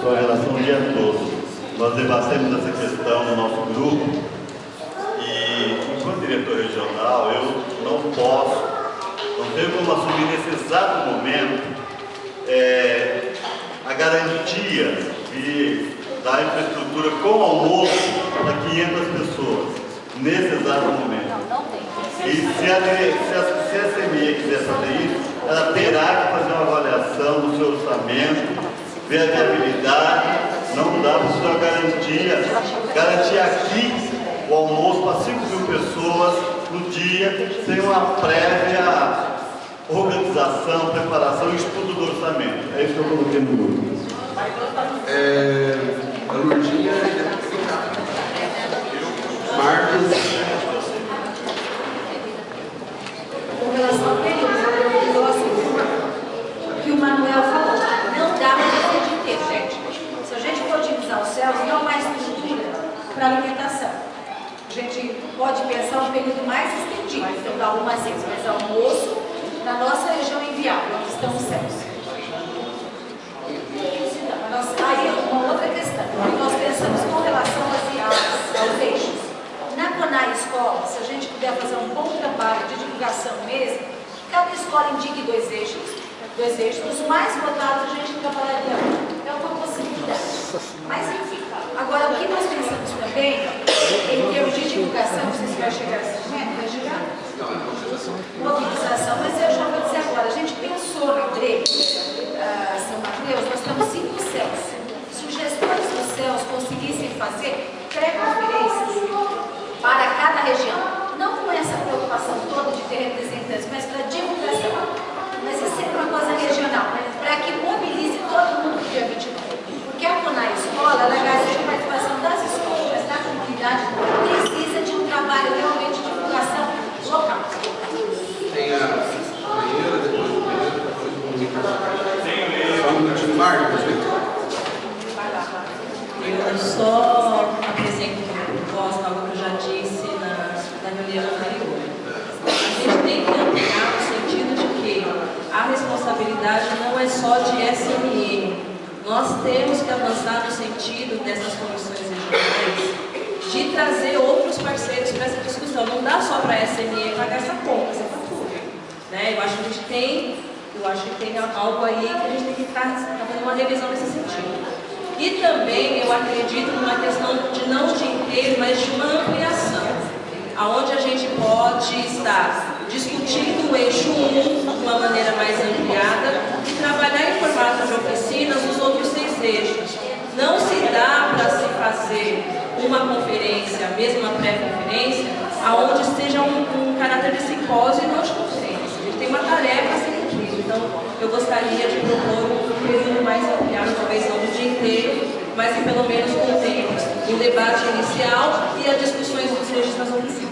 com relação ao dia todo. Nós debatemos essa questão no nosso grupo e, enquanto diretor regional, eu não tenho como assumir nesse exato momento a garantia da infraestrutura com almoço para 500 pessoas, nesse exato momento. E se a CME quiser fazer isso, ela terá que fazer uma avaliação do seu orçamento, ver a viabilidade. Não dá para sua garantir aqui o almoço para 5.000 pessoas no dia, sem uma prévia organização, preparação e estudo do orçamento. É isso que eu coloquei no grupo. A Lourdinha Marcos. Com relação ao período, o que o Manuel falou, não dá para fazer o dia inteiro, gente. Se a gente for utilizar os céus, não há mais estrutura para alimentação. A gente pode pensar um período mais estendido, então dá algumas 6, mas almoço, na nossa região inviável, onde estão os céus. Aí, uma outra questão, nós pensamos com relação aos eixos. Na CONAI Escola, se a gente puder fazer um bom trabalho de divulgação mesmo, cada escola indique 2 eixos, dos mais votados a gente trabalharia. É uma possibilidade. Mas enfim, agora o que nós pensamos também, em termos de divulgação, não sei se vai chegar esse momento, vai chegar? Mobilização, mas eu já vou dizer agora, a gente pensou na igreja, São Mateus, nós temos 5 céus. Se os gestores dos céus conseguissem fazer pré-conferências para cada região, não com essa preocupação toda de ter representantes, mas para divulgação. Mas isso é uma coisa regional, para que mobilize todo mundo no dia 29. Porque a CONAI Escola, ela garante a participação das escolas, da comunidade, precisa de um trabalho realmente de divulgação local. Tem a banheira, depois do banheiro, depois do comunicação. Só um minutinho, Marcos, Eu só apresento proposta, algo que eu já disse na reunião anterior. A gente tem que ampliar no sentido de que a responsabilidade não é só de SME. Nós temos que avançar no sentido dessas comissões regionais de trazer outros parceiros para essa discussão. Não dá só para a SME pagar essa conta, essa fatura. Né? Eu acho que tem algo aí que a gente tem que estar fazendo uma revisão nesse sentido. E também eu acredito numa questão de não de inteiro, mas de uma ampliação, aonde a gente pode estar discutindo o eixo 1 de uma maneira mais ampliada e trabalhar em formato de oficinas os outros 6 eixos. Não se dá para se fazer uma conferência, mesmo uma pré-conferência, aonde esteja um caráter de simpósio e não de conferência. A gente tem uma tarefa a ser cumprida. Então, eu gostaria de propor um período mais ampliado, talvez não o dia inteiro, mas que pelo menos contém o debate inicial e as discussões dos eixos das oficinas.